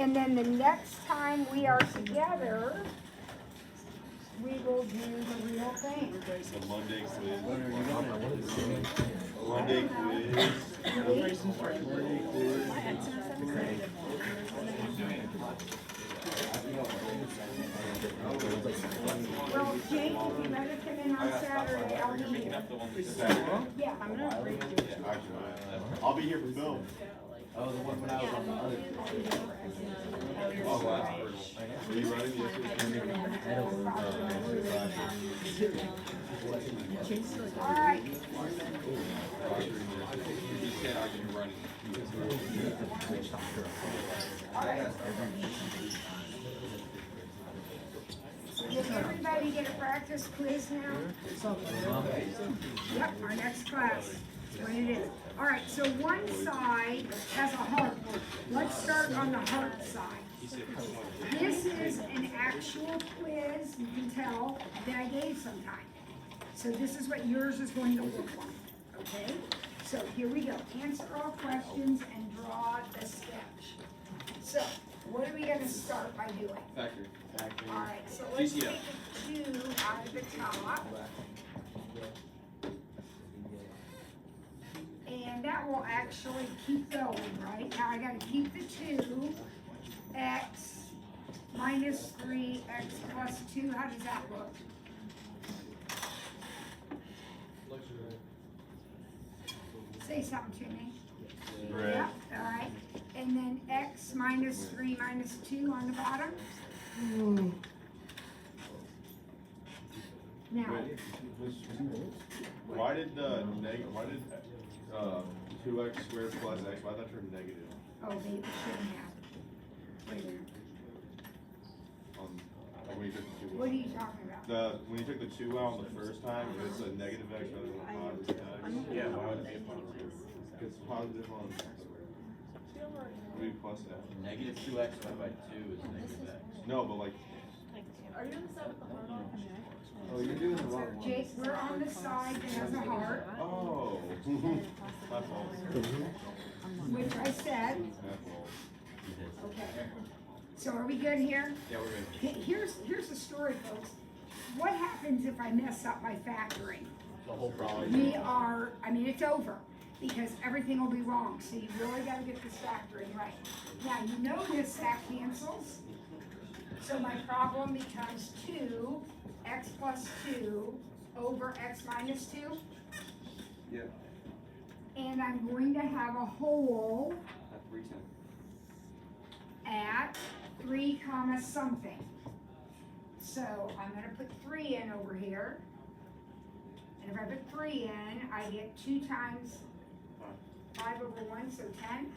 And then the next time we are together, we will do the real thing. The Monday quiz. Monday quiz. Well, Jake, if you better come in on Saturday, I'll be here. Yeah. I'll be here for film. Oh, the one when I was on the other. Oh, last person. Were you running All right. You can't argue running. All right. Did everybody get a practice quiz now? Yep, our next class. That's what it is. All right, so one side has a heart. Let's start on the heart side. This is an actual quiz, you can tell, that I gave sometime. So this is what yours is going to look like, okay? So here we go. Answer all questions and draw the sketch. So, what are we going to start by doing? Factor. All right, so let's take the 2 out of the top. And that will actually keep going, right? Now I gotta keep the 2, x minus 3, x plus 2. How does that look? Say something to me. Right. Yep, all right. And then x minus 3 minus 2 on the bottom. Now, Why did 2x squared plus x, why did that turn negative? oh, they shouldn't have. Wait a minute. When you took the 2 What are you talking about? when you took the 2 out the first time, it's a negative x rather than a positive x. Yeah, why would it be a positive? It's positive on x squared. What do you plus that? Negative 2x divided by 2 is negative x. No, but like. Are you on the side with the heart on? Oh, you're doing the wrong one. Jake, we're on the side that has a heart, Oh. My fault. which I said. My fault. Okay. So are we good here? Yeah, we're good. Here's the story, folks. What happens if I mess up my factoring? The whole problem. It's over, because everything will be wrong, so you really gotta get this factoring right. Now, you notice that cancels, so my problem becomes 2, x plus 2 over x minus 2. Yeah. And I'm going to have a hole At 310. at 3 comma something. So I'm gonna put 3 in over here. And if I put 3 in, I get 2 times 5 over 1, so 10.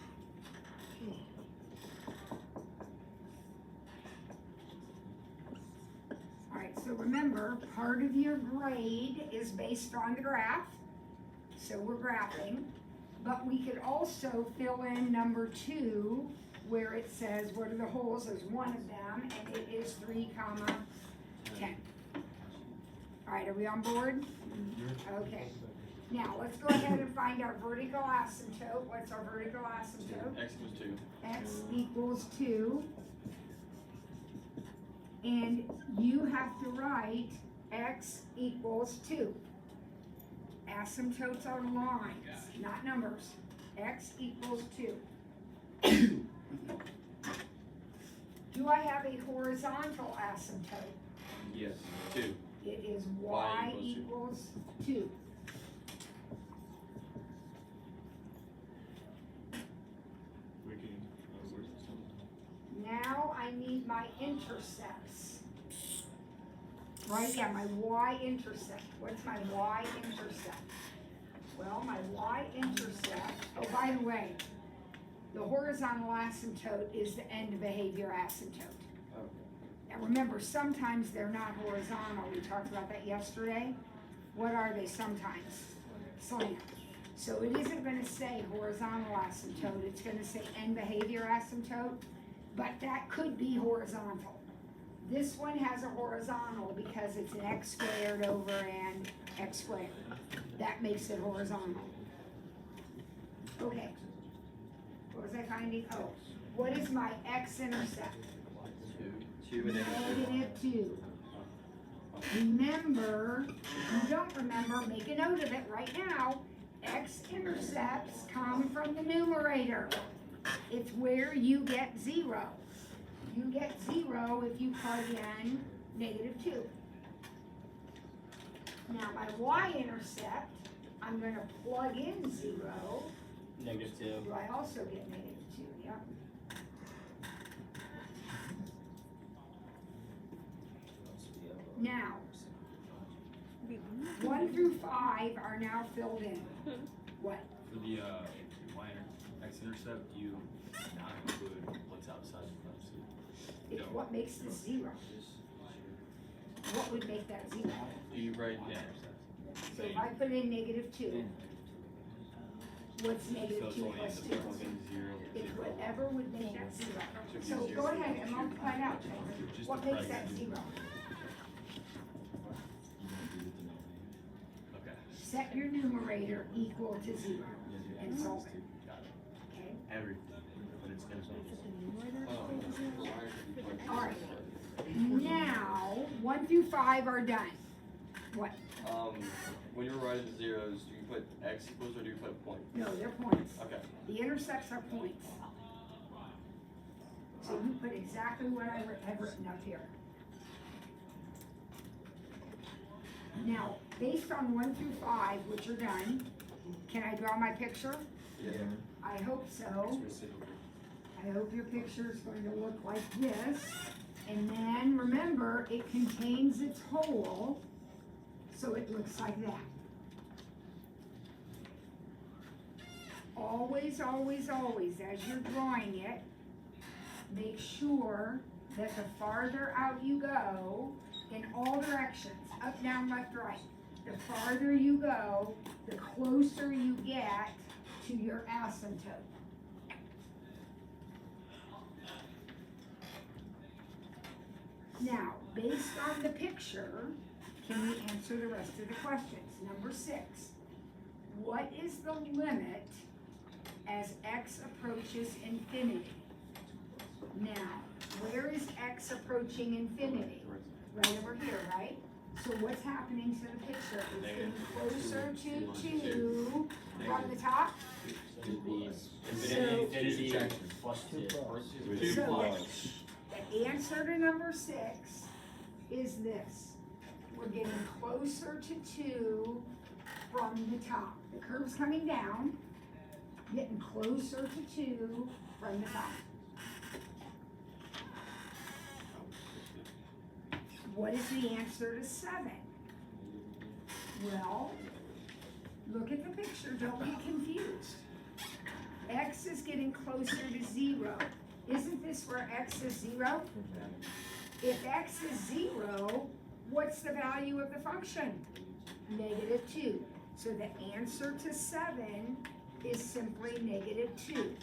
All right, so remember, part of your grade is based on the graph. So we're graphing, but we could also fill in number 2 where it says what are the holes. There's one of them, and it is 3 comma 10. All right, are we on board? Okay. Now let's go ahead and find our vertical asymptote. What's our vertical asymptote? X equals 2. X equals 2. And you have to write x equals 2. Asymptotes are lines, not numbers. X equals 2. Do I have a horizontal asymptote? Yes. 2. It is y equals 2. We can, where's this one? Now I need my intercepts. Right, yeah, my y-intercept. What's my y-intercept? Well, my y-intercept, oh, by the way, the horizontal asymptote is the end behavior asymptote. Okay. Now remember, sometimes they're not horizontal. We talked about that yesterday. What are they sometimes? Slant. So it isn't going to say horizontal asymptote. It's going to say end behavior asymptote, but that could be horizontal. This one has a horizontal because it's an x squared over an x squared. That makes it horizontal. Okay. What was I finding? Oh, What is my x-intercept? 2 and Negative 2. Remember, if you don't remember, make a note of it right now. X-intercepts come from the numerator. It's where you get 0. You get 0 if you plug in negative 2. Now my y-intercept, I'm going to plug in 0. Negative 2. Do I also get negative 2? Yep. Now, 1 through 5 are now filled in. What? For the x-intercept, you not include what's outside the parentheses. It's what makes the 0. What would make that 0? you write Yeah. So if I put in negative 2, what's negative 2 plus 2? It's whatever would make that 0. So go ahead and multiply it out. What makes that 0? Okay. Set your numerator equal to 0 and solve it. Got it. Okay? Everything. But it's gonna be. Alright. Now, 1 through 5 are done. What? When you're writing the zeros, do you put x equals or do you put point? No, they're points. Okay. The intercepts are points. So you put exactly what I have written up here. Now, based on 1 through 5, which are done, can I draw my picture? Yeah. I hope so. I hope your picture is going to look like this. And then remember, it contains its whole, so it looks like that. Always, always, always, as you're drawing it, make sure that the farther out you go, in all directions, up, down, left, right, the farther you go, the closer you get to your asymptote. Now, based on the picture, can we answer the rest of the questions? Number 6, what is the limit as x approaches infinity? Now, where is x approaching infinity? Right over here, right? So what's happening to the picture? It's getting closer to 2 from the top. Infinity plus 2. So the answer to number 6 is this. We're getting closer to 2 from the top. The curve's coming down, getting closer to 2 from the top. What is the answer to 7? Well, look at the picture, don't be confused. X is getting closer to 0. Isn't this where x is 0? If x is 0, what's the value of the function? Negative 2. So the answer to 7 is simply negative 2.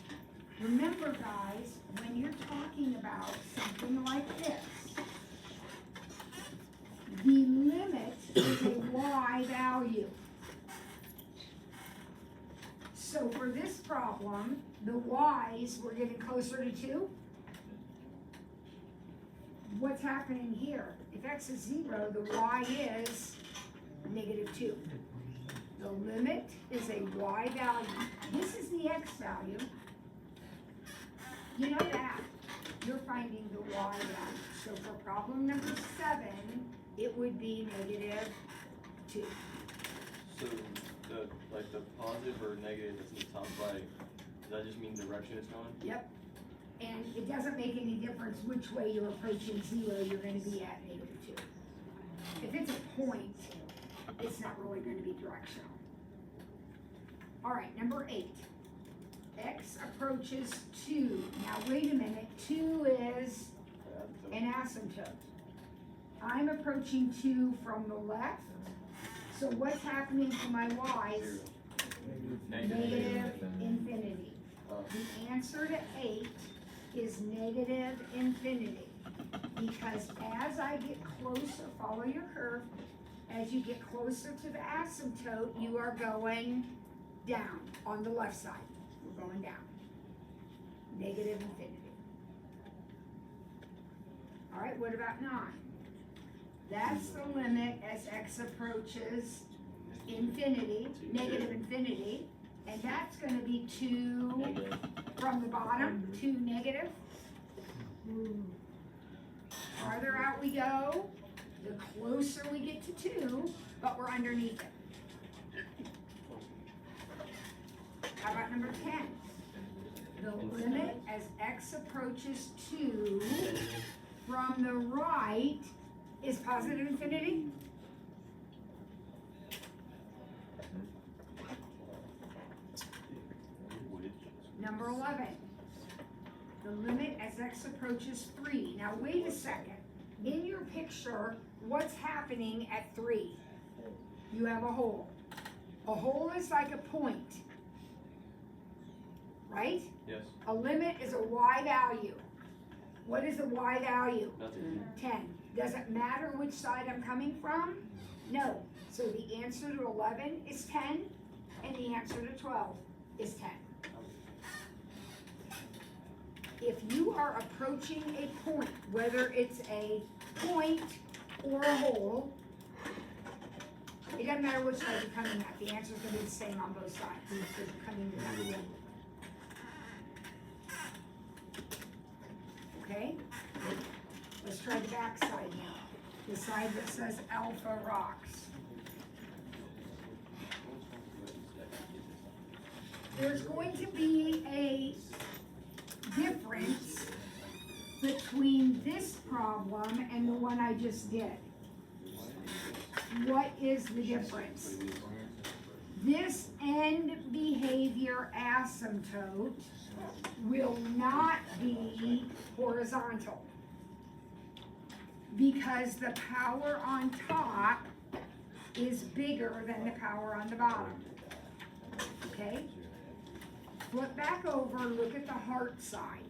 Remember, guys, when you're talking about something like this, the limit is a y value. So for this problem, the y's, we're getting closer to 2. What's happening here? If x is 0, the y is negative 2. The limit is a y value. This is the x value. You know that. You're finding the y value. So for problem number 7, it would be negative 2. So the positive or negative that's in the top right, does that just mean direction it's going? Yep. And it doesn't make any difference which way you're approaching 0, you're going to be at negative 2. If it's a point, it's not really going to be directional. All right, number 8. X approaches 2. Now wait a minute, 2 is an asymptote. I'm approaching 2 from the left. So what's happening to my y's? Negative infinity. The answer to 8 is negative infinity. Because as I get closer, follow your curve, as you get closer to the asymptote, you are going down on the left side. We're going down. negative infinity. All right, what about 9? That's the limit as x approaches infinity, negative infinity, and that's gonna be 2 Negative. from the bottom, 2 negative. Farther out we go, the closer we get to 2, but we're underneath it. How about number 10? The limit as x approaches 2 from the right is positive infinity? Number 11. The limit as x approaches 3. Now wait a second. In your picture, what's happening at 3? You have a hole. A hole is like a point, right? Yes. A limit is a y value. What is a y value? Nothing. 10. Does it matter which side I'm coming from? No. So the answer to 11 is 10, and the answer to 12 is 10. If you are approaching a point, whether it's a point or a hole, it doesn't matter which side you're coming at, the answer's gonna be the same on both sides, because you're coming to that point. Okay? Let's try the back side now. The side that says alpha rocks. There's going to be a difference between this problem and the one I just did. What is the difference? This end behavior asymptote will not be horizontal because the power on top is bigger than the power on the bottom. Okay? Flip back over, look at the heart side.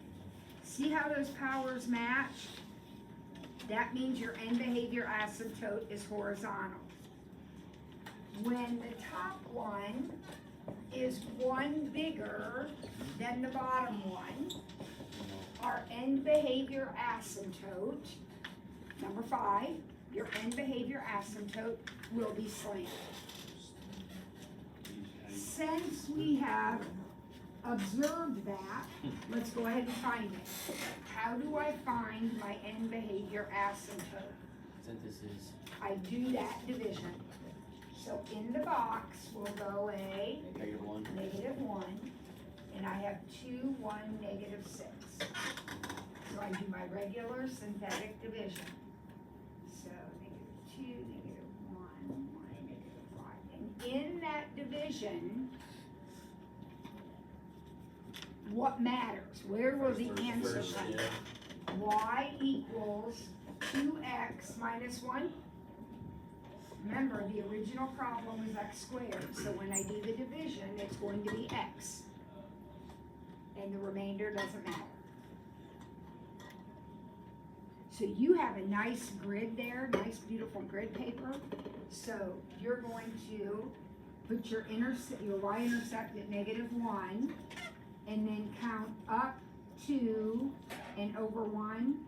See how those powers match? That means your end behavior asymptote is horizontal. When the top one is 1 bigger than the bottom one, our end behavior asymptote, number 5, your end behavior asymptote will be slanted. Since we have observed that, let's go ahead and find it. How do I find my end behavior asymptote? Synthesis. I do that division. So in the box will go a -1. -1, and I have 2, 1, -6. So I do my regular synthetic division. So -2, -1, 1, -5. And in that division, what matters? Where will the answer come? Y equals 2x minus 1. Remember, the original problem was x squared, so when I do the division, it's going to be x. And the remainder doesn't matter. So you have a nice grid there, nice beautiful grid paper. So you're going to put your y-intercept at -1, and then count up to and over 1.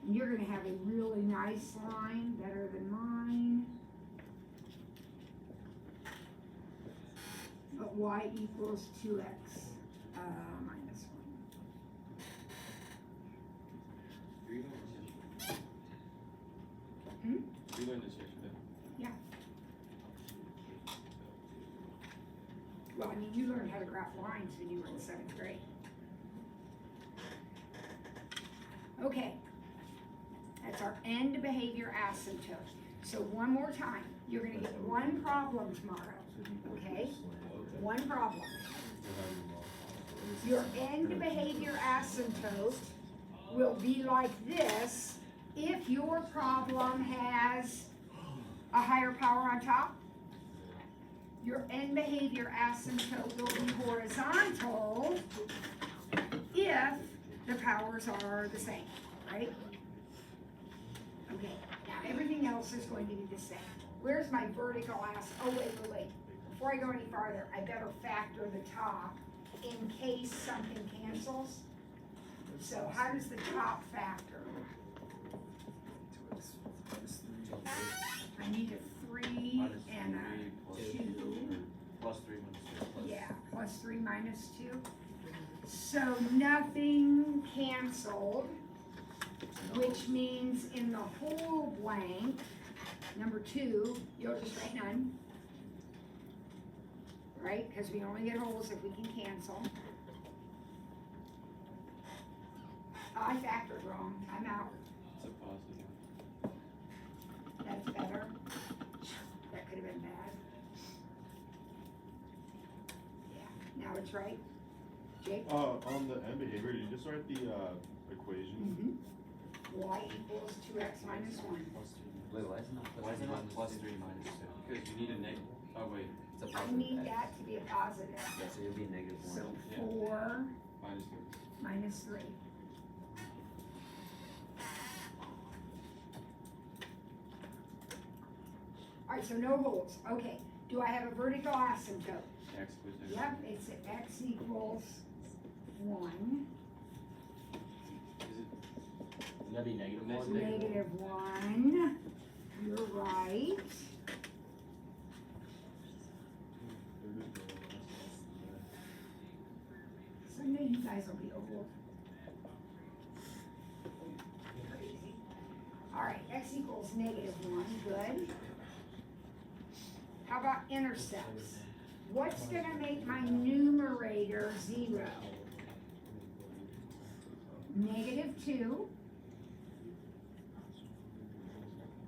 And you're gonna have a really nice line, better than mine. But y equals 2x minus 1. You learned this yesterday. Yeah. Well, I mean, you learned how to graph lines when you were in 7th grade. Okay. That's our end behavior asymptote. So one more time, you're gonna get one problem tomorrow, okay? One problem. Your end behavior asymptote will be like this if your problem has a higher power on top. Your end behavior asymptote will be horizontal if the powers are the same, right? Okay, now everything else is going to be the same. Where's my vertical asymptote? Oh, wait. Before I go any farther, I better factor the top in case something cancels. So how does the top factor? I need a 3 and a 2. Plus 3 minus 2. Yeah, plus 3 minus 2. So nothing canceled, which means in the whole blank, number 2, you'll just write none. Right, because we only get holes if we can cancel. I factored wrong, I'm out. It's a positive. That's better. That could have been bad. Yeah, now it's right. Jake? On the end behavior, you just write the, equation. Y equals 2x minus 1. Wait, why is it not plus? Why is it not plus 3 minus 2? Because you need a negative. Oh, wait. It's a I positive need x. that to be a positive. Yeah, so it'll be negative So 1. Yeah. 4 Minus 3. minus 3. Alright, so no holes. Okay, do I have a vertical asymptote? X equals negative. Yep, it's x equals 1, Is it? Would that be negative 1? negative 1. You're right. Someday you guys will be old. Crazy. Alright, x equals negative 1, good. How about intercepts? What's gonna make my numerator 0? Negative 2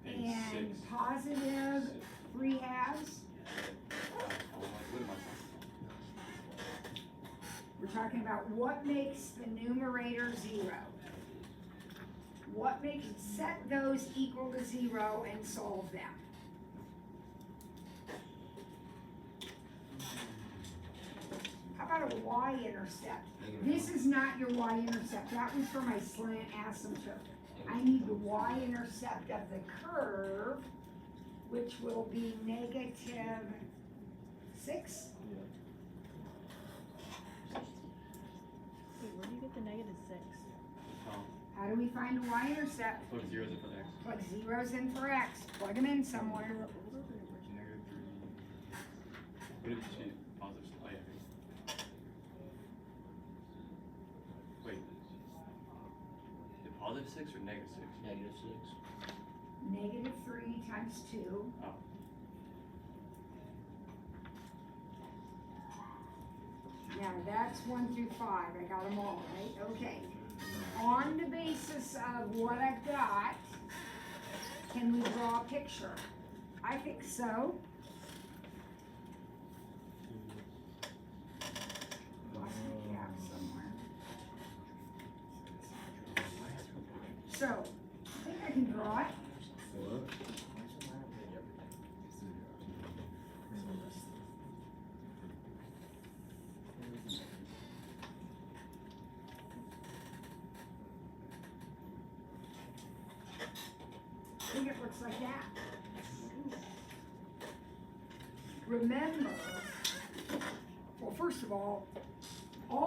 and 6. positive 3 halves. What am I We're talking about what makes the numerator 0. What makes, set those equal to 0 and solve them. How about a y-intercept? This is not your y-intercept, that was for my slant asymptote. I need the y-intercept of the curve, which will be negative 6. Wait, where do you get the negative 6? How do we find a y-intercept? Plug zeros in for X. Plug zeros in for x, plug them in somewhere. Negative 3. What did you change? Positive. Oh, yeah. Wait. The positive 6 or negative 6? Negative 6. Negative 3 times 2. Oh. Now that's 1 through 5, I got them all, right? Okay. On the basis of what I've got, can we draw a picture? I think so. Lost my cap somewhere. So, I think I can draw it. I think it looks like that. Remember, well, first of all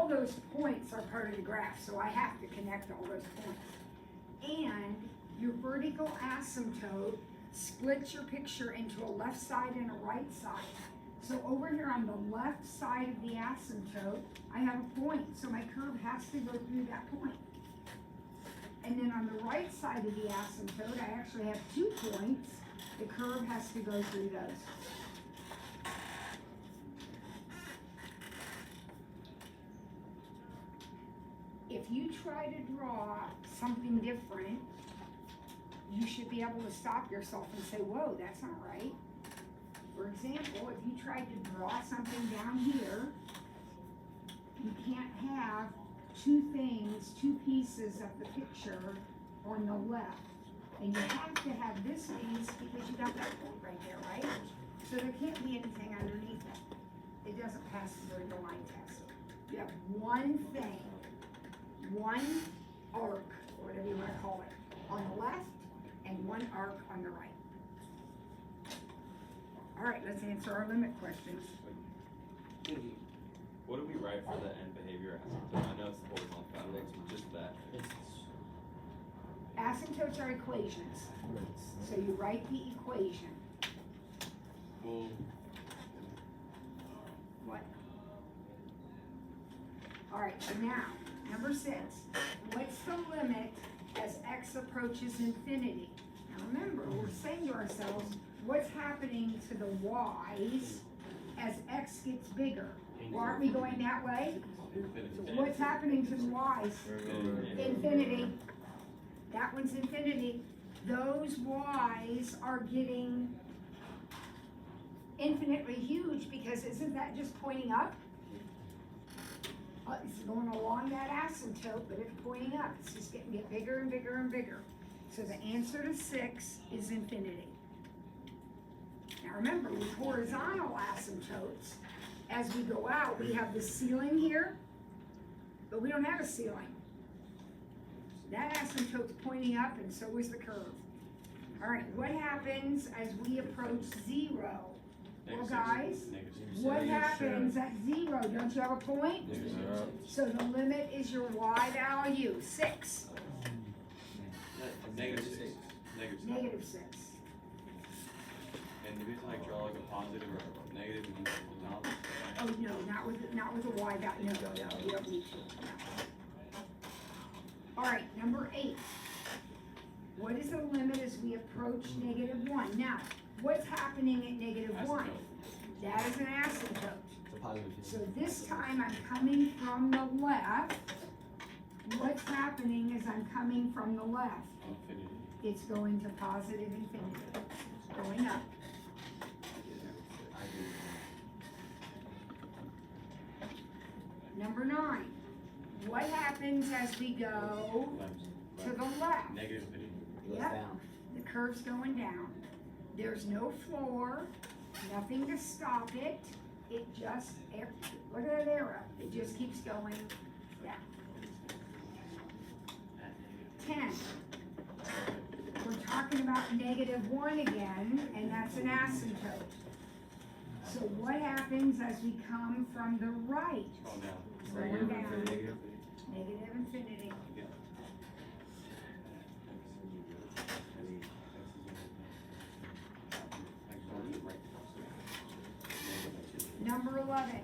those points are part of the graph, so I have to connect all those points. And your vertical asymptote splits your picture into a left side and a right side. So over here on the left side of the asymptote, I have a point, so my curve has to go through that point. And then on the right side of the asymptote, I actually have 2 points. The curve has to go through those. If you try to draw something different, you should be able to stop yourself and say, whoa, that's not right. For example, if you tried to draw something down here, you can't have 2 things, 2 pieces of the picture on the left. And you have to have this piece because you got that point right there, right? So there can't be anything underneath it. It doesn't pass the vertical line test. You have one thing, one arc, or whatever you want to call it, on the left and one arc on the right. All right, let's answer our limit questions. What do we write for the end behavior asymptote? I know it's the horizontal calculus, but just that. Asymptotes are equations. So you write the equation. Well, What? All right, so now, number 6. What's the limit as x approaches infinity? Now remember, we're saying to ourselves, what's happening to the y's as x gets bigger? Well, aren't we going that way? So what's happening to the y's? Infinity. That one's infinity. Those y's are getting infinitely huge because isn't that just pointing up? It's going along that asymptote, but it's pointing up. It's just getting bigger and bigger and bigger. So the answer to 6 is infinity. Now remember, with horizontal asymptotes, as we go out, we have the ceiling here, but we don't have a ceiling. That asymptote's pointing up and so is the curve. All right, what happens as we approach 0? Well, guys, what happens at 0? Don't you have a point? So the limit is your y value, 6. negative 6. Negative 6. And do we have to like draw like a positive or a negative and the top? Oh, no, not with a y value. No, you don't need to. No. All right, number 8. What is the limit as we approach negative 1? Now, what's happening at negative 1? That is an asymptote. So this time I'm coming from the left. What's happening is I'm coming from the left. Infinity. It's going to positive infinity, going up. Number 9. What happens as we go to the left? Negative infinity. Yep, the curve's going down. There's no floor, nothing to stop it. It just, look at that arrow, it just keeps going down. 10. We're talking about negative 1 again, and that's an asymptote. So what happens as we come from the right? Scroll down. Going down. Negative infinity. Number 11.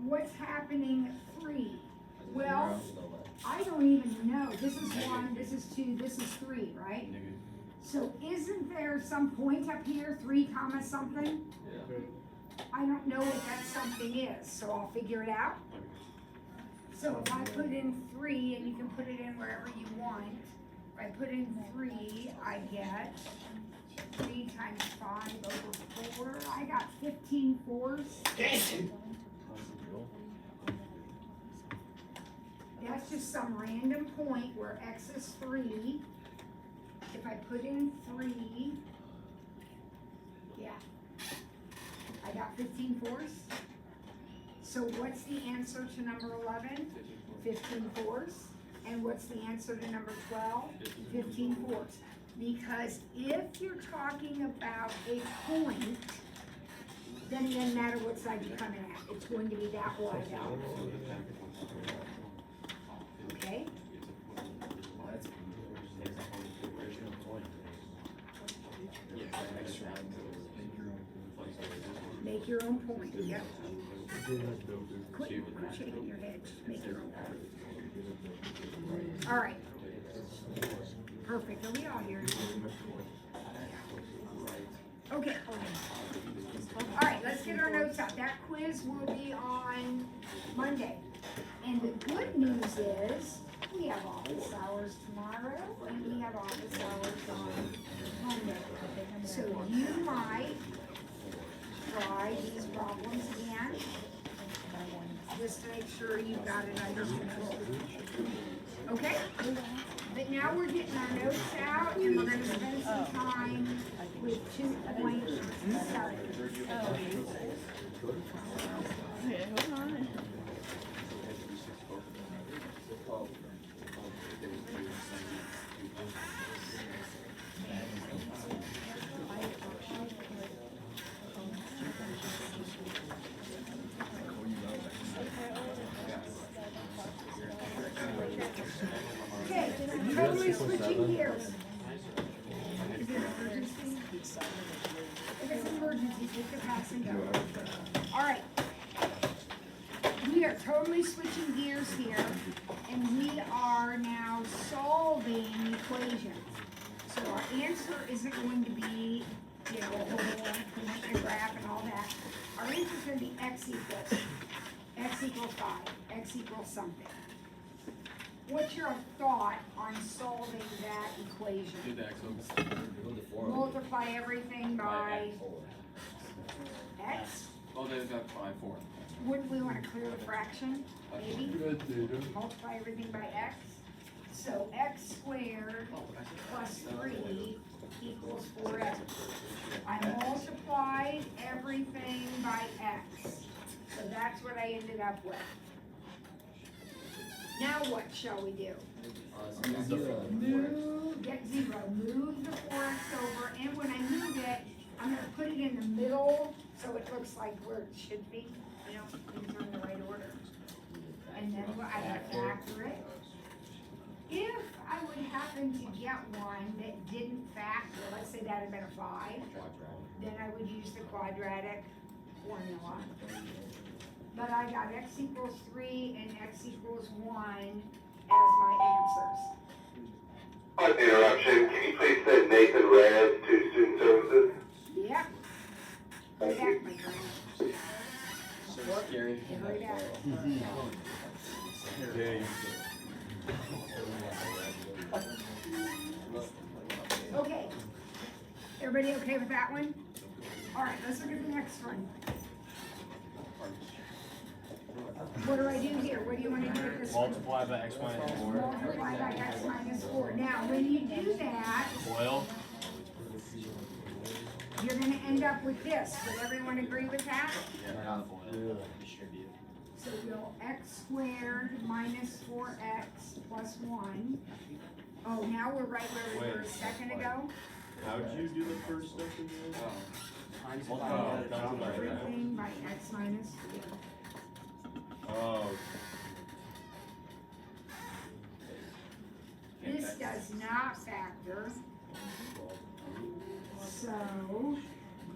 What's happening at 3? Well, I don't even know. This is 1, this is 2, this is 3, right? Negative. So isn't there some point up here, 3 comma something? Yeah. I don't know what that something is, so I'll figure it out. So if I put in 3, and you can put it in wherever you want, if I put in 3, I get 3 times 5 over 4. I got 15 fours. That's just some random point where x is 3. If I put in 3, yeah, I got 15 fours. So what's the answer to number 11? 15 fours. And what's the answer to number 12? 15 fours. Because if you're talking about a point, then it doesn't matter what side you're coming at. It's going to be that wide out. Okay? Make your own point, yep. Quit shaking your head, just make your own point. All right. Perfect, are we all here? Okay. All right, let's get our notes out. That quiz will be on Monday. And the good news is, we have office hours tomorrow, and we have office hours on Monday. So you might try these problems again, just to make sure you've got it under control. Okay? But now we're getting our notes out, and we're gonna spend some time with 2.7. Okay, hold on. Totally switching gears. Is it an emergency? If it's an emergency, take the pass and go. All right. We are totally switching gears here, and we are now solving equations. So our answer isn't going to be, you know, a whole graph and all that. Our answer is going to be x equals 5, x equals something. What's your thought on solving that Do equation? the X over. Multiply everything by x? Oh, they've got 5, 4. Wouldn't we want to clear the fraction, maybe? Multiply everything by x? So x squared plus 3 equals 4x. I multiplied everything by x. So that's what I ended up with. Now what shall we do? Move, get 0, move the 4x over, and when I move it, I'm gonna put it in the middle, so it looks like where it should be, you know, things are in the right order. And then I gotta factor it. If I would happen to get one that didn't factor, let's say that had been a 5, then I would use the quadratic formula. But I got x equals 3 and x equals 1 as my answers. Interruption. Can you please send Nathan Reyes to Student Services? Yep. Right back, my friend. So scary. Right back. Okay. Everybody okay with that one? All right, let's look at the next one. What do I do here? What do you want to do with this one? Multiply by x minus 4. Multiply by x minus 4. Now, when you do that, Boil. you're going to end up with this. Would everyone agree with that? Not boil. Distribute. So we'll x squared minus 4x plus 1. Oh, now we're right where we were a second ago. How'd you do the first step in there? Everything by x minus 4. Oh, This does not factor. So,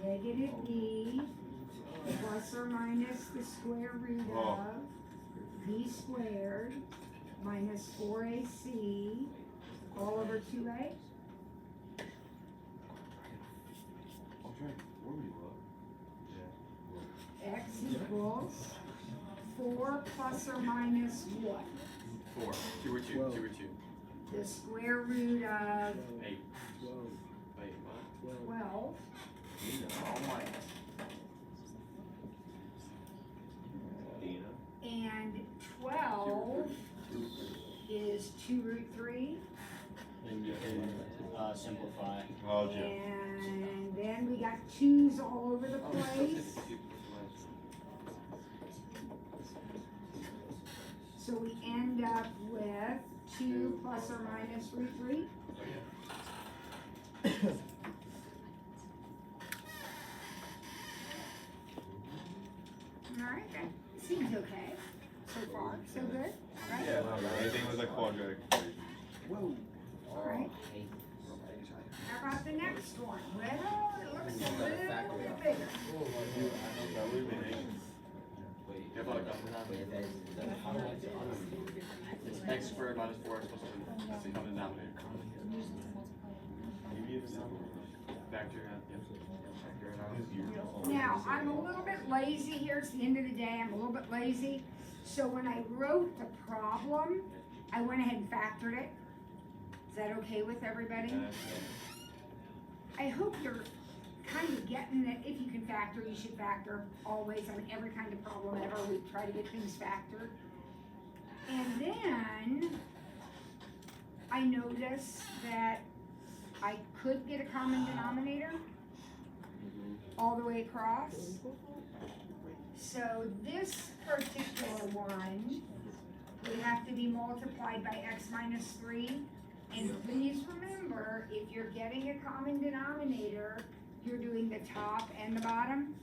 negative b plus or minus the square root of b squared minus 4ac all over 2a. I'll try to form you up. X equals 4 plus or minus what? 4. 2 or 2. 2 or 2. The square root of 8. Wait, what? 12. Oh my. And 12 is 2 root 3. Then you can simplify. Oh, Jim. And then we got 2's all over the place. So we end up with 2 plus or minus root 3. Alright, that seems okay. So far, so good, right? Yeah, anything with a quadratic equation. Alright. How about the next one? Well, it looks a little bit bigger. That would be nice. It's x squared minus 4x plus 2. That's the common denominator. Maybe it's not. Factor it out. Now, I'm a little bit lazy here. It's the end of the day. I'm a little bit lazy. So when I wrote the problem, I went ahead and factored it. Is that okay with everybody? I hope you're kind of getting that if you can factor, you should factor always on every kind of problem ever. We try to get things factored. And then I noticed that I could get a common denominator all the way across. So this particular one would have to be multiplied by x minus 3. And please remember, if you're getting a common denominator, you're doing the top and the bottom.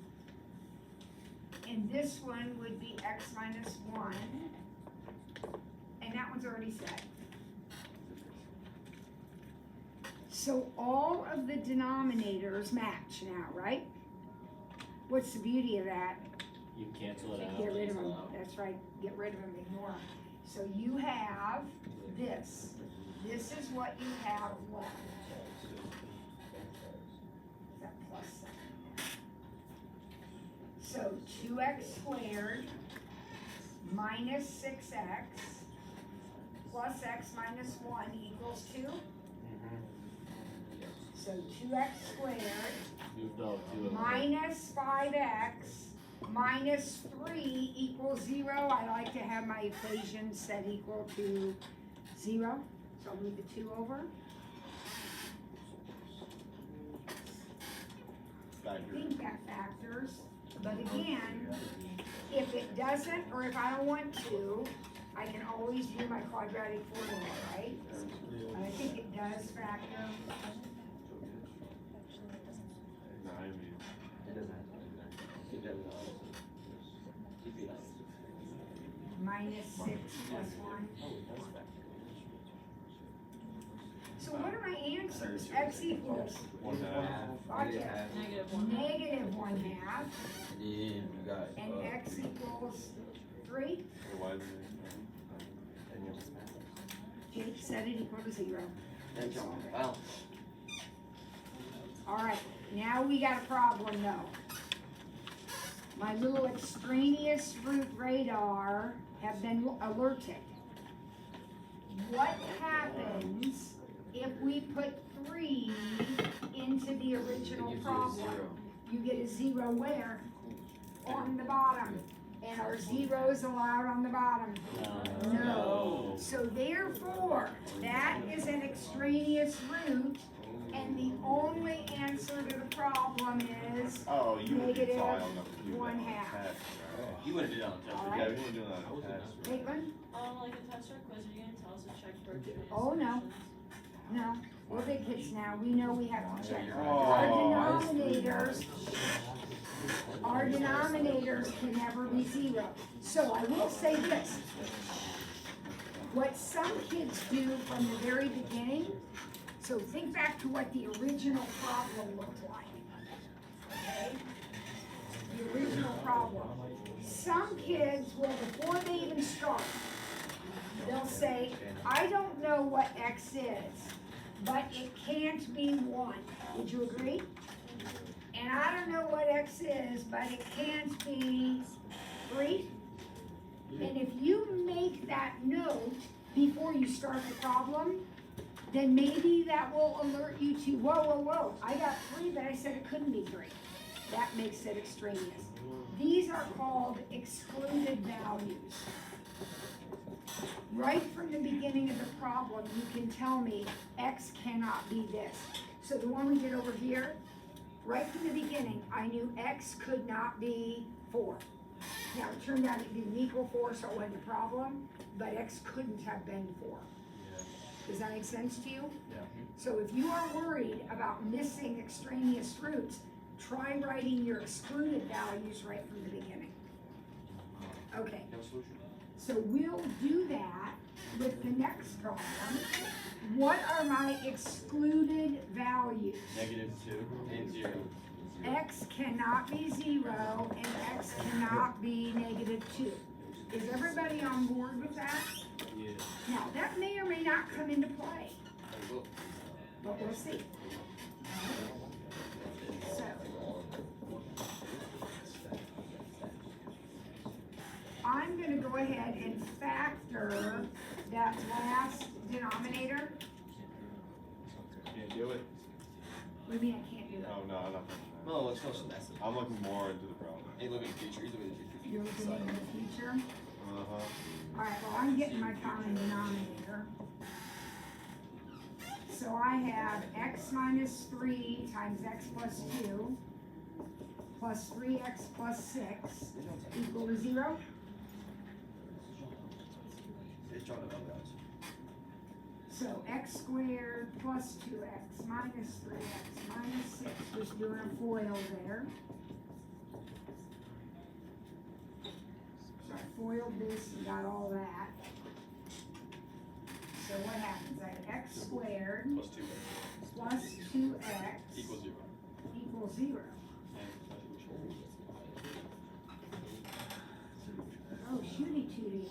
And this one would be x minus 1. And that one's already set. So all of the denominators match now, right? What's the beauty of that? You can cancel it out. Get rid of them, that's right, get rid of them, ignore them. So you have this. This is what you have left. Is that plus seven? So 2x squared minus 6x plus x minus 1 equals 2. So 2x squared Moved all two of them. minus 5x minus 3 equals 0. I like to have my equation set equal to 0. So I'll move the 2 over. I think that factors, but again, if it doesn't, or if I don't want to, I can always do my quadratic formula, right? And I think it does factor. No, I mean, It doesn't have to do that. Keep that honest. Keep it honest. Minus 6 plus 1. So what are my answers? X equals 1/2. Gotcha. -1. -1/2, And then you got. and x equals 3. Or why is it? Jake set it equal to 0. Wow. All right, now we got a problem though. My little extraneous root radar have been alerted. What happens if we put 3 into the original problem? You get a 0 where? On the bottom. And are zeros allowed on the bottom? No. So therefore, that is an extraneous root, and the only answer to the problem is Oh, you would be negative fine enough to do that. 1/2. You wouldn't do that on All test. right. Yeah, we didn't do that on test. Caitlin? Like a test or a quiz, are you gonna tell us to check for extraneous Oh, no. functions? No, we're big kids now, we know we have to check. Oh, Our denominators can never be 0. So I will say this. What some kids do from the very beginning, so think back to what the original problem looked like. Okay? The original problem. Some kids will, before they even start, they'll say, I don't know what x is, but it can't be 1. Would you agree? And I don't know what x is, but it can't be 3. And if you make that note before you start the problem, then maybe that will alert you to, whoa, I got 3, but I said it couldn't be 3. That makes it extraneous. These are called excluded values. Right from the beginning of the problem, you can tell me x cannot be this. So the one we did over here, right from the beginning, I knew x could not be 4. Now, it turned out it didn't equal 4, so it wasn't a problem, but x couldn't have been 4. Does that make sense to you? Yeah. So if you are worried about missing extraneous roots, try writing your excluded values right from the beginning. Okay, No solution. so we'll do that with the next problem. What are my excluded values? -2 and 0. X cannot be 0 and x cannot be -2. Is everybody on board with that? Yeah. Now, that may or may not come into play, I will. but we'll see. So, I'm gonna go ahead and factor that last denominator. Can't do it? What do you mean I can't do it? Oh, no, I'm not. No, it's not so massive. I'm looking more into the problem. Ain't living in the future. He's living in the future. You're looking into the future? Uh-huh. Alright, well, I'm getting my common denominator. So I have x minus 3 times x plus 2 plus 3x plus 6 equal to 0. It's trying to help guys. So x squared plus 2x minus 3x minus 6, just doing a FOIL there. So I FOILed this and got all that. So what happens? I have x squared Plus 2x plus 2x equals 0. equals 0. Oh, shooty tooty.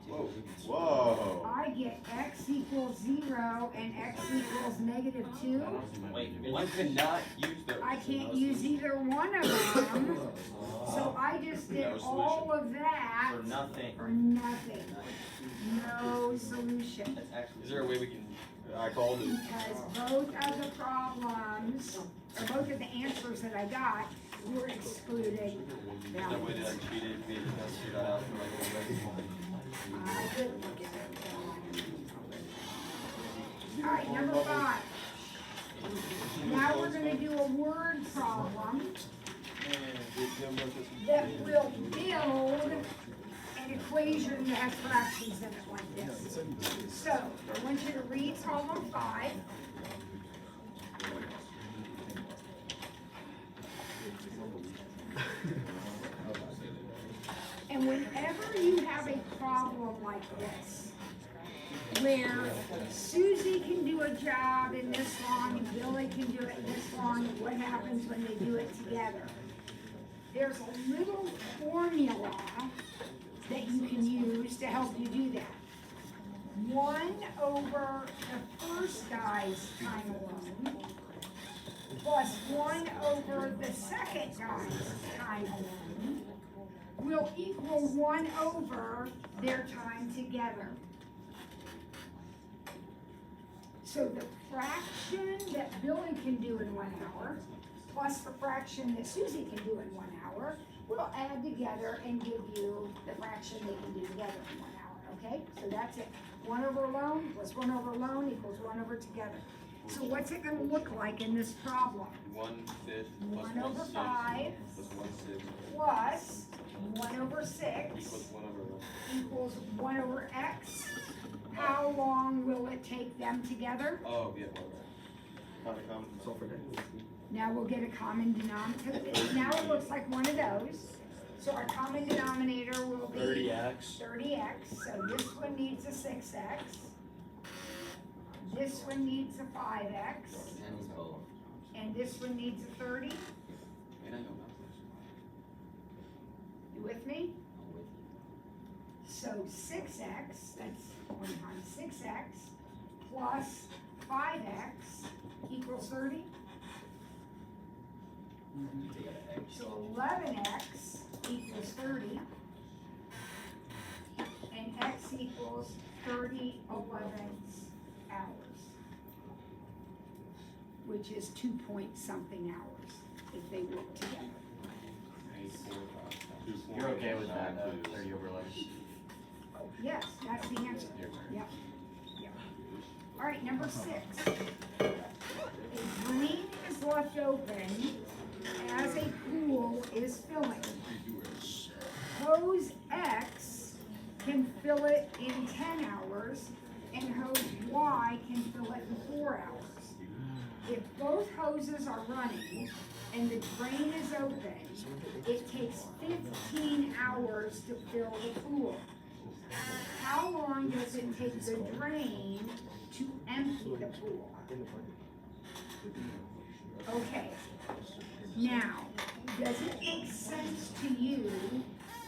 Whoa. Whoa. I get x equals 0 and x equals -2. Wait, one could not use those. I can't use either one of them. So I just did No all of that For nothing. for nothing. No solution. That's actually. Is there a way we can, I called it. Because both of the problems, or both of the answers that I got were excluded. That way that I cheated, made the test figure that out for like a little bit. I couldn't look at it. All right, number 5. Now we're gonna do a word problem that will build an equation that has fractions in it like this. So, I want you to read problem 5. And whenever you have a problem like this, where Susie can do a job in this long and Billy can do it in this long, and what happens when they do it together? There's a little formula that you can use to help you do that. 1 over the first guy's time alone plus 1 over the second guy's time alone will equal 1 over their time together. So the fraction that Billy can do in 1 hour plus the fraction that Susie can do in 1 hour will add together and give you the fraction they can do together in 1 hour, okay? So that's it. 1 over alone plus 1 over alone equals 1 over together. So what's it gonna look like in this problem? 1/5 plus 1 over 1/6 5 plus 1/6 plus 1 over 6 equals 1 over 11. equals 1 over x. How long will it take them together? Oh, yeah, well, Kind of common. Now we'll get a common denominator. Now it looks like one of those. So our common denominator will be 30x. 30x. So this one needs a 6x. This one needs a 5x. And this one needs a 30. You with me? So 6x, that's 1 times 6x, plus 5x equals 30. So 11x equals 30. And x equals 30 11ths hours. Which is 2-point-something hours if they work together. You're okay with that, 30 over 11? Yes, that's the answer. Yep. Yep. All right, number 6. A drain is left open as a pool is filling. Hose X can fill it in 10 hours and hose Y can fill it in 4 hours. If both hoses are running and the drain is open, it takes 15 hours to fill the pool. How long does it take the drain to empty the pool? Okay, now, does it make sense to you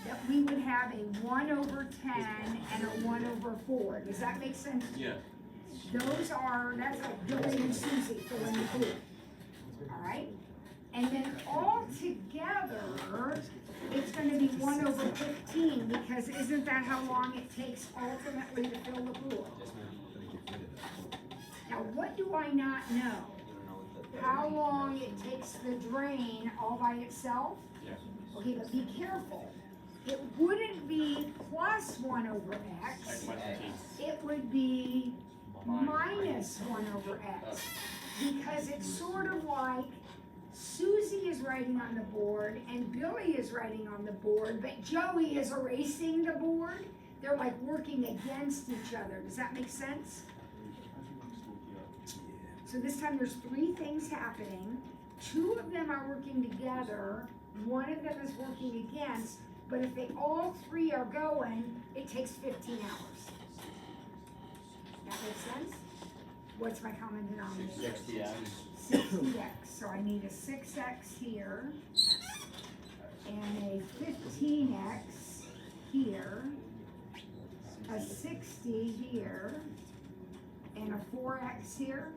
that we would have a 1 over 10 and a 1 over 4? Does that make sense to you? Yeah. Those are, that's like Billy and Susie filling the pool. All right? And then all together, it's gonna be 1 over 15, because isn't that how long it takes ultimately to fill the pool? Now, what do I not know? How long it takes the drain all by itself? Yeah. Okay, but be careful. It wouldn't be plus 1 over x. X minus 15. It would be minus 1 over x. Because it's sort of like Susie is writing on the board and Billy is writing on the board, but Joey is erasing the board. They're like working against each other. Does that make sense? So this time there's 3 things happening. 2 of them are working together. 1 of them is working against. But if they all 3 are going, it takes 15 hours. That makes sense? What's my common denominator? 60x. 60x, so I need a 6x here, and a 15x here, a 60 here, and a 4x here.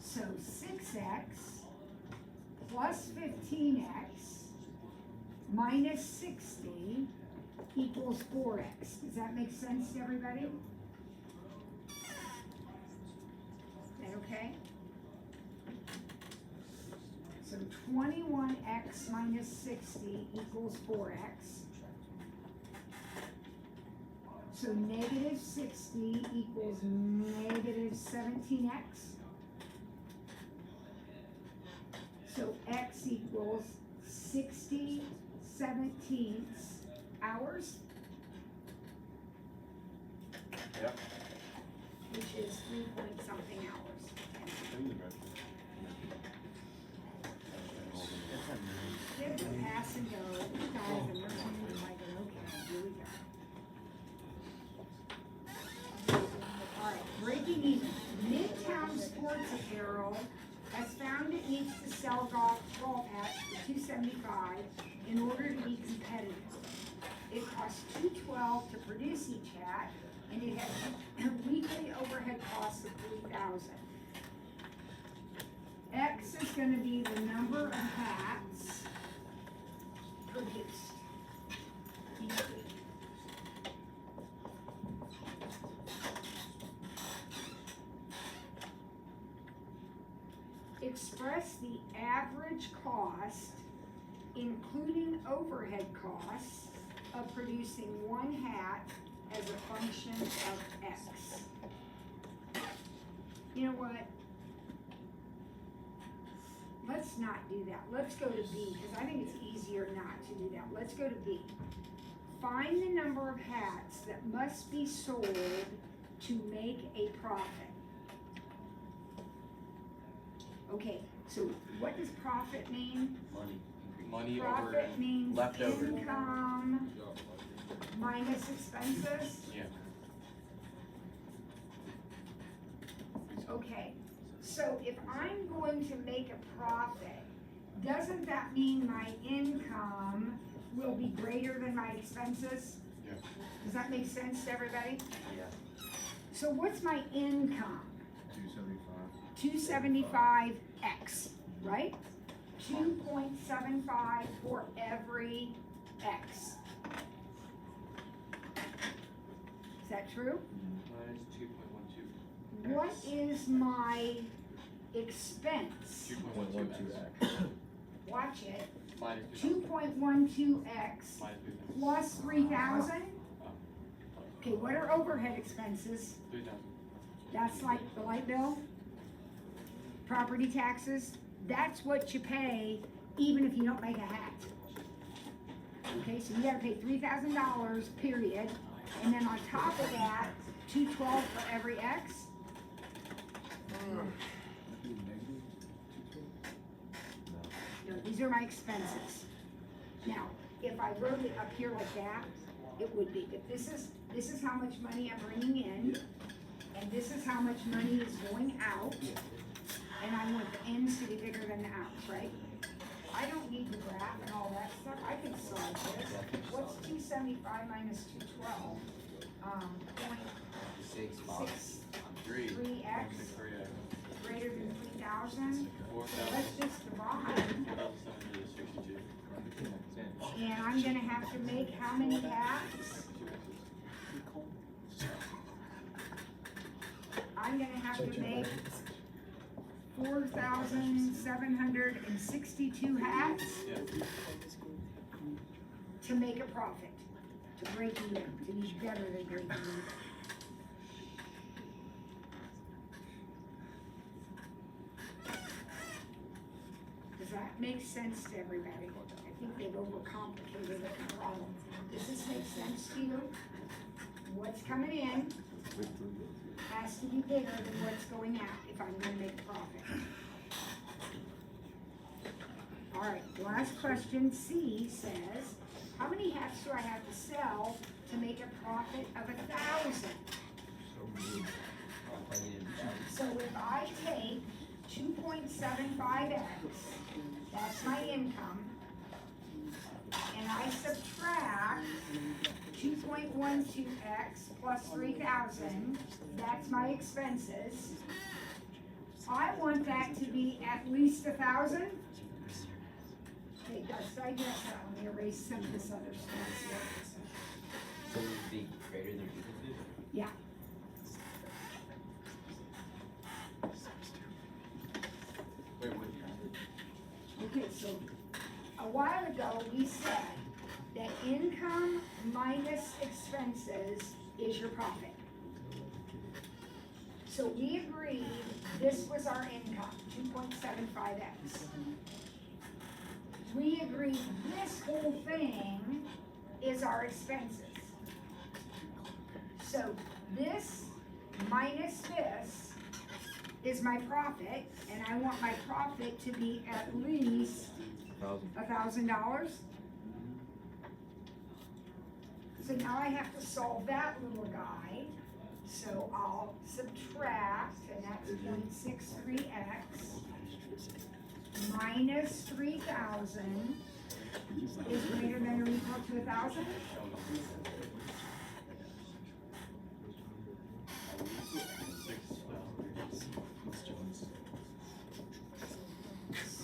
So 6x plus 15x minus 60 equals 4x. Does that make sense to everybody? Is that okay? So 21x minus 60 equals 4x. So negative 60 equals negative 17x. So x equals 60/17 hours. Yep. Which is 3 something hours. Give the pass and go, you guys are looking at me like, okay, here we go. Alright, breaking even. Midtown Sports Apparel has found it needs to sell golf hats for $275 in order to be competitive. It costs $212 to produce each hat, and it has a weekly overhead cost of $3,000. X is going to be the number of hats produced each week. Express the average cost, including overhead costs, of producing one hat as a function of X. You know what? Let's not do that. Let's go to B, because I think it's easier not to do that. Let's go to B. Find the number of hats that must be sold to make a profit. Okay, so what does profit mean? Money over Profit means leftover. income minus expenses. Yeah. Okay, so if I'm going to make a profit, doesn't that mean my income will be greater than my expenses? Yeah. Does that make sense to everybody? Yeah. So what's my income? 275. 275x, right? 2.75 for every x. Is that true? Minus 2.12. What is my expense? 2.12x. Watch it. Minus 2.12x Minus 3,000. plus 3,000. Okay, what are overhead expenses? 3,000. That's like the light bill, property taxes. That's what you pay even if you don't make a hat. Okay, so you gotta pay $3,000, period. And then on top of that, $212 for every X. No, these are my expenses. Now, if I wrote it up here like that, it would be, if this is how much money I'm bringing in, and this is how much money is going out, and I want the ends to be bigger than the outs, right? I don't need the graph and all that stuff, I can solve this. What's 275 minus 212? Point 3. 3x 3x. greater than 3,000. 4,000. Let's just divide. 4,762. And I'm gonna have to make how many hats? I'm gonna have to make 4,762 hats Yeah. to make a profit, to break even, to be better than breaking even. Does that make sense to everybody? I think they've overcomplicated the problem. Does this make sense to you? What's coming in has to be bigger than what's going out if I'm gonna make a profit. All right, last question, C says, how many hats do I have to sell to make a profit of 1,000? So if I take 2.75x, that's my income, and I subtract 2.12x plus 3,000, that's my expenses. I want that to be at least 1,000. Okay, Gus, I guess that. Let me erase some of this other stuff here. So it would be greater than equal to? Yeah. Wait, what? Okay, so a while ago, we said that income minus expenses is your profit. So we agreed this was our income, 2.75x. We agreed this whole thing is our expenses. So this minus this is my profit, and I want my profit to be at least $1,000. So now I have to solve that little guy. So I'll subtract, and that's 0.63x minus 3,000 is greater than or equal to 1,000.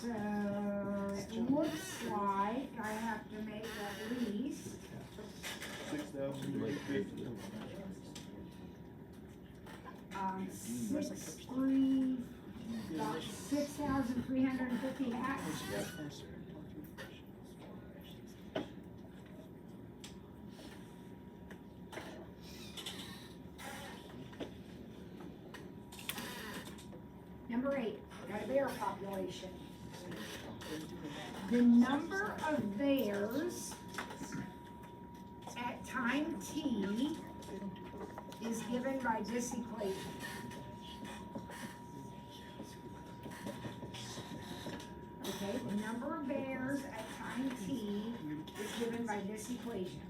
So it looks like I have to make at least 6,350 hats. Number 8, got a bear population. The number of bears at time t is given by this equation. Okay, the number of bears at time t is given by this equation.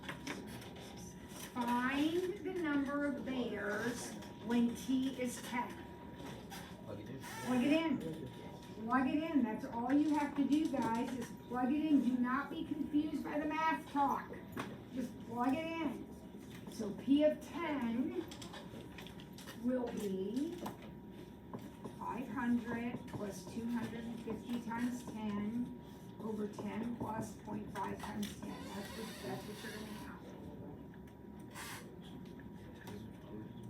Find the number of bears when t is 10. Plug it in. Plug it in. That's all you have to do, guys, is plug it in. Do not be confused by the math talk. Just plug it in. So P of 10 will be 500 plus 250 times 10 over 10 plus 0.5 times 10. That's what you're going to have.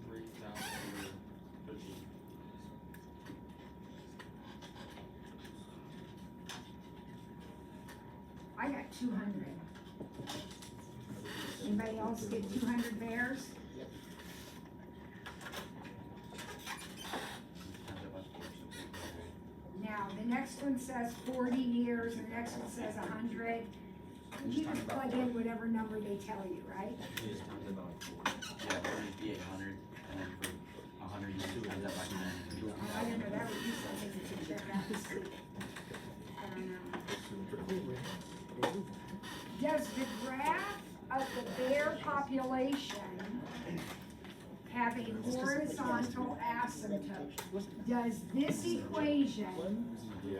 3,013. I got 200. Anybody else get 200 bears? Now, the next one says 40 years, the next one says 100. You just plug in whatever number they tell you, right? We just talked about, yeah, it would be 800, and then for 100, you just times that by 10. I don't know, that would be something to check out to see. I don't know. Does the graph of the bear population have a horizontal asymptote? Does this equation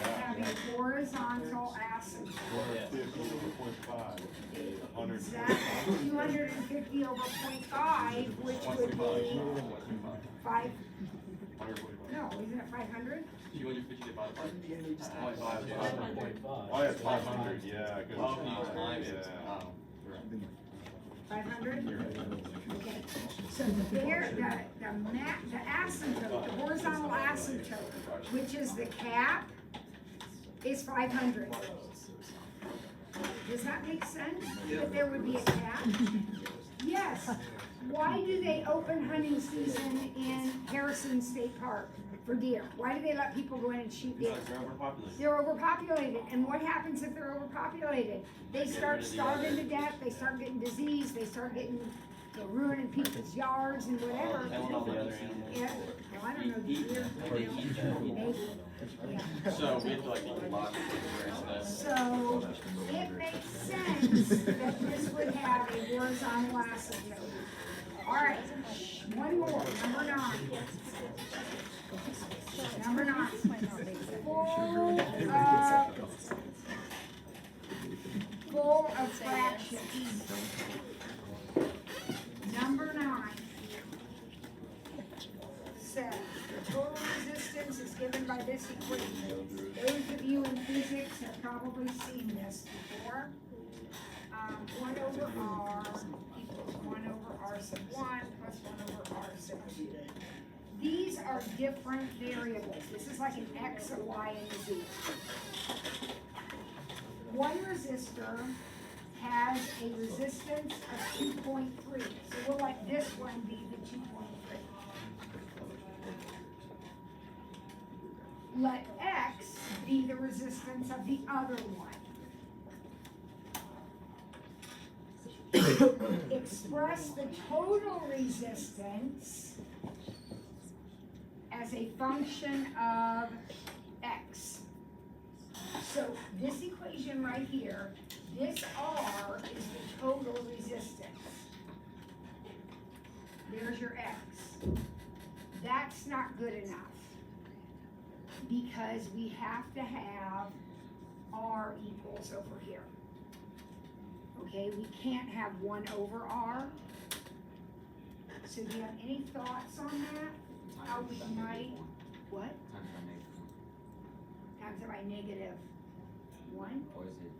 have a horizontal asymptote? 50/0.5. Exactly, 250 over 0.5, which would be 5, 145. no, isn't it 500? 250 divided by 0.5. Oh, yeah, 500, yeah. 'cause Oh, it's- times it. yeah. Oh, right. 500? Okay, so the asymptote, the horizontal asymptote, which is the cap, is 500. Does that make sense? That there would be a cap? Yes. Why do they open hunting season in Harrison State Park for deer? Why do they let people go in and shoot deer? Because they're overpopulated. They're overpopulated, and what happens if they're overpopulated? They start starving to death, they start getting disease, they start getting They're ruining people's yards and whatever. Killing all the other animals. Yeah, well, I don't know, the deer, They eat them. maybe, yeah. So we have to like lock it instead. So it makes sense that this would have a horizontal asymptote. All right, one more, number 9. Number 9. Full of fractions. Number 9 says the total resistance is given by this equation. Those of you in physics have probably seen this before. 1 over R equals 1 over R sub 1 plus 1 over R sub 2. These are different variables. This is like an X, a Y, and a Z. One resistor has a resistance of 2.3. So we'll let this one be the 2.3. Let X be the resistance of the other one. Express the total resistance as a function of X. So this equation right here, this R is the total resistance. There's your X. That's not good enough because we have to have R equals over here. Okay, we can't have 1 over R. So do you have any thoughts on that? How we might, what? Times it by negative 1? Or is it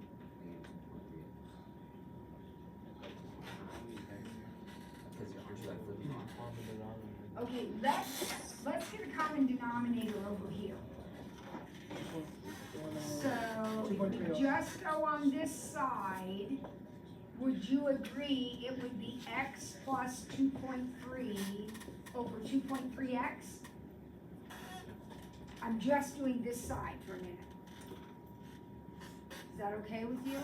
because aren't you like flipping on? Okay, let's get a common denominator over here. So if we just go on this side, would you agree it would be X plus 2.3 over 2.3X? I'm just doing this side for a minute. Is that okay with you?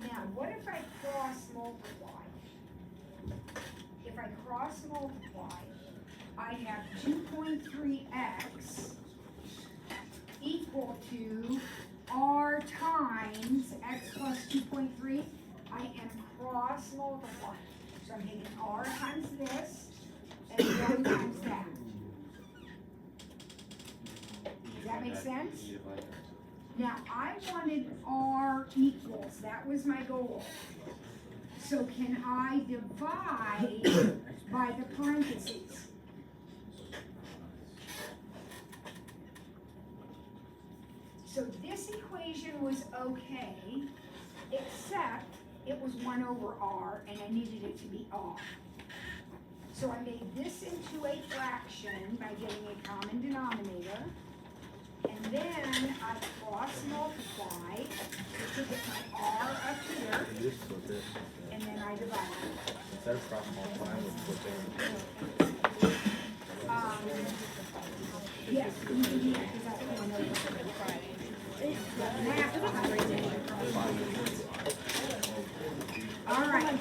Now, what if I cross multiply? If I cross multiply, I have 2.3x equal to R times x plus 2.3. I am cross multiplying. So I'm taking R times this and 1 times that. Does that make sense? Now, I wanted R equals, that was my goal. So can I divide by the parentheses? So this equation was okay, except it was 1 over R, and I needed it to be R. So I made this into a fraction by getting a common denominator. And then I cross multiply to get my R up here, and then I divide it. Instead of cross multiplying, we'll put Yes, we can do that, because that's what I know for Friday. Math all right.